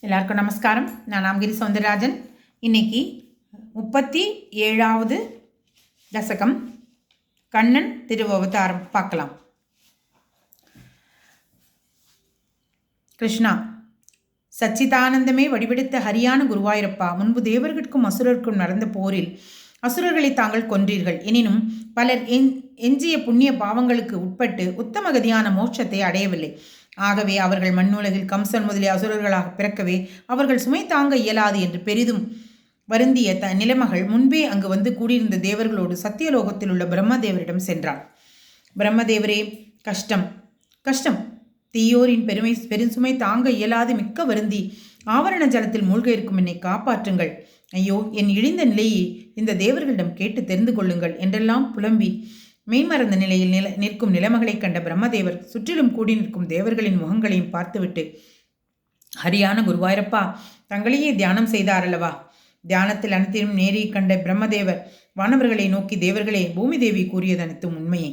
எல்லாருக்கும் நமஸ்காரம். நான் நாமகிரி சௌந்தரராஜன். இன்னைக்கு 37வது தசகம் கண்ணன் திருவவதாரம் பார்க்கலாம். கிருஷ்ணா, சச்சிதானந்தமே வடிவெடுத்த ஹரியான குருவாயூரப்பா, முன்பு தேவர்களுக்கும் அசுரருக்கும் நடந்த போரில் அசுரர்களை தாங்கள் கொன்றீர்கள். எனினும் பலர் எஞ்சிய புண்ணிய பாவங்களுக்கு உட்பட்டு உத்தமகதியான மோட்சத்தை அடையவில்லை. ஆகவே அவர்கள் மண்ணுலகில் கம்சன் முதலிய அசுரர்களாக பிறக்கவே அவர்கள் சுமை தாங்க இயலாது என்று பெரிதும் வருந்திய நிலைமகள் முன்பே அங்கு வந்து கூடியிருந்த தேவர்களோடு சத்தியலோகத்தில் உள்ள பிரம்மதேவரிடம் சென்றாள். பிரம்மதேவரே, கஷ்டம் கஷ்டம், தீயோரின் பெருசுமை தாங்க இயலாது மிக்க வருந்தி ஆவரண ஜலத்தில் மூழ்க இருக்கும் என்னை காப்பாற்றுங்கள். ஐயோ, என் இழிந்த நிலையை இந்த தேவர்களிடம் கேட்டு தெரிந்து கொள்ளுங்கள் என்றெல்லாம் புலம்பி மெய்மறந்த நிலையில் நிற்கும் நிலைமகளைக் கண்ட பிரம்மதேவர் சுற்றிலும் கூடி நிற்கும் தேவர்களின் முகங்களையும் பார்த்துவிட்டு, ஹரியான குருவாயூரப்பா, தங்களையே தியானம் செய்தாரல்லவா? தியானத்தில் அனைத்தையும் நேரி கண்ட பிரம்மதேவர் வானவர்களை நோக்கி, தேவர்களே, பூமி தேவி கூறியது அனைத்தும் உண்மையே.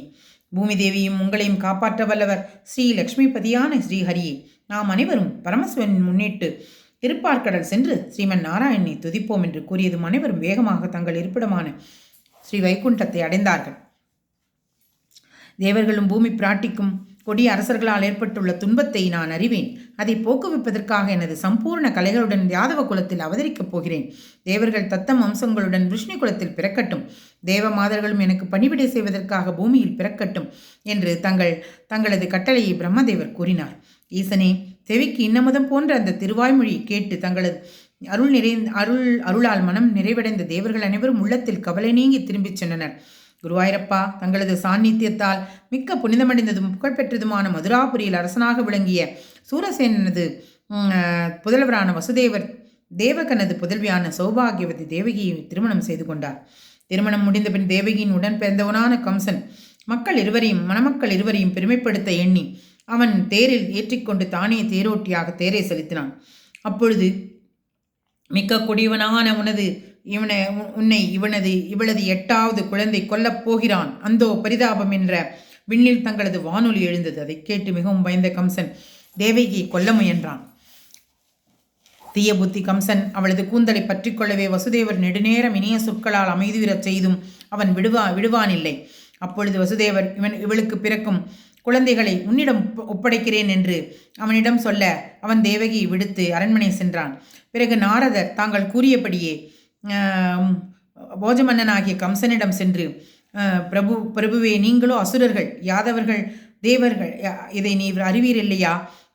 பூமி தேவியும் உங்களையும் காப்பாற்ற வல்லவர் ஸ்ரீ லக்ஷ்மிபதியான ஸ்ரீஹரியே. நாம் அனைவரும் பரமசிவனின் முன்னிட்டு திருப்பார்கடல் சென்று ஸ்ரீமன் நாராயணனை துதிப்போம் என்று கூறியதும் அனைவரும் வேகமாக தங்கள் இருப்பிடமான ஸ்ரீ வைகுண்டத்தை அடைந்தார்கள். தேவர்களும் பூமி பிராட்டிக்கும் கொடிய அரசர்களால் ஏற்பட்டுள்ள துன்பத்தை நான் அறிவேன். அதை போக்குவிப்பதற்காக எனது சம்பூர்ண கலைகளுடன் யாதவ குலத்தில் அவதரிக்கப் போகிறேன். தேவர்கள் தத்தம் வம்சங்களுடன் விஷ்ணு குலத்தில் பிறக்கட்டும். தேவ மாதர்களும் எனக்கு பணிவிடை செய்வதற்காக பூமியில் பிறக்கட்டும் என்று தங்களது கட்டளையை பிரம்மதேவர் கூறினார். ஈசனே, செவிக்கு இன்னமுதம் போன்ற அந்த திருவாய்மொழியை கேட்டு தங்களது அருளால் மனம் நிறைவடைந்த தேவர்கள் அனைவரும் உள்ளத்தில் கவலை நீங்கி திரும்பிச் சென்றனர். குருவாயூரப்பா, தங்களது சாநித்தியத்தால் மிக்க புனிதமடைந்ததும் புகழ்பெற்றதுமான மதுராபுரியில் அரசனாக விளங்கிய சூரசேனனது புதல்வரான வசுதேவர் தேவகனது புதல்வியான சௌபாகியவதி தேவகியை திருமணம் செய்து கொண்டார். திருமணம் முடிந்த பின் தேவகியின் உடன் பிறந்தவனான கம்சன் மணமக்கள் இருவரையும் பெருமைப்படுத்த எண்ணி அவன் தேரில் ஏற்றிக்கொண்டு தானே தேரோட்டியாக தேரை செலுத்தினான். அப்பொழுது, மிக்க கொடியவனான உன்னை இவளது 8வது குழந்தை கொல்லப் போகிறான், அந்தோ பரிதாபம் என்ற விண்ணில் தங்களது வானொலி எழுந்தது. அதை கேட்டு மிகவும் பயந்த கம்சன் தேவகியை கொல்ல முயன்றான். தீய புத்தி கம்சன் அவளது கூந்தலை பற்றி கொள்ளவே வசுதேவர் நெடுநேரம் இனிய சொற்களால் அமைதிவிடச் செய்தும் அவன் விடுவானில்லை. அப்பொழுது வசுதேவர் இவளுக்கு பிறக்கும் குழந்தைகளை உன்னிடம் ஒப்படைக்கிறேன் என்று அவனிடம் சொல்ல அவன் தேவகியை விடுத்து அரண்மனை சென்றான். பிறகு நாரதர் தாங்கள் கூறியபடியே போஜமன்னனாகிய கம்சனிடம் சென்று, பிரபுவே, நீங்களோ அசுரர்கள், யாதவர்கள் தேவர்கள், இதை நீ அறிவீர் இல்லையா?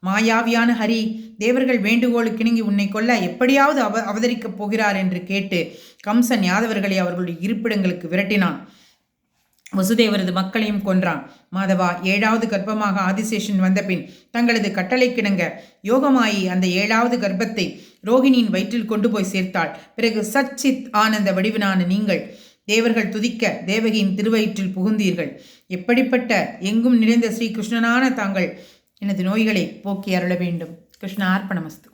மாயாவியான ஹரி தேவர்கள் வேண்டுகோளுக்கிணங்கி உன்னை கொல்ல எப்படியாவது அவதரிக்கப் போகிறார் என்று கேட்டு கம்சன் யாதவர்களை அவர்களுடைய இருப்பிடங்களுக்கு விரட்டினான். வசுதேவரது மக்களையும் கொன்றான். மாதவா, 7வது கர்ப்பமாக ஆதிசேஷன் வந்த பின் தங்களது கட்டளைக்கிணங்க யோகமாயி அந்த 7வது கர்ப்பத்தை ரோகிணியின் வயிற்றில் கொண்டு போய் சேர்த்தாள். பிறகு சச்சித் ஆனந்த வடிவினான நீங்கள் தேவர்கள் துதிக்க தேவகியின் திருவயிற்றில் புகுந்தீர்கள். எப்படிப்பட்ட எங்கும் நிறைந்த ஸ்ரீ கிருஷ்ணனான தாங்கள் எனது நோய்களை போக்கி அருள வேண்டும். கிருஷ்ண அர்ப்பணமஸ்து.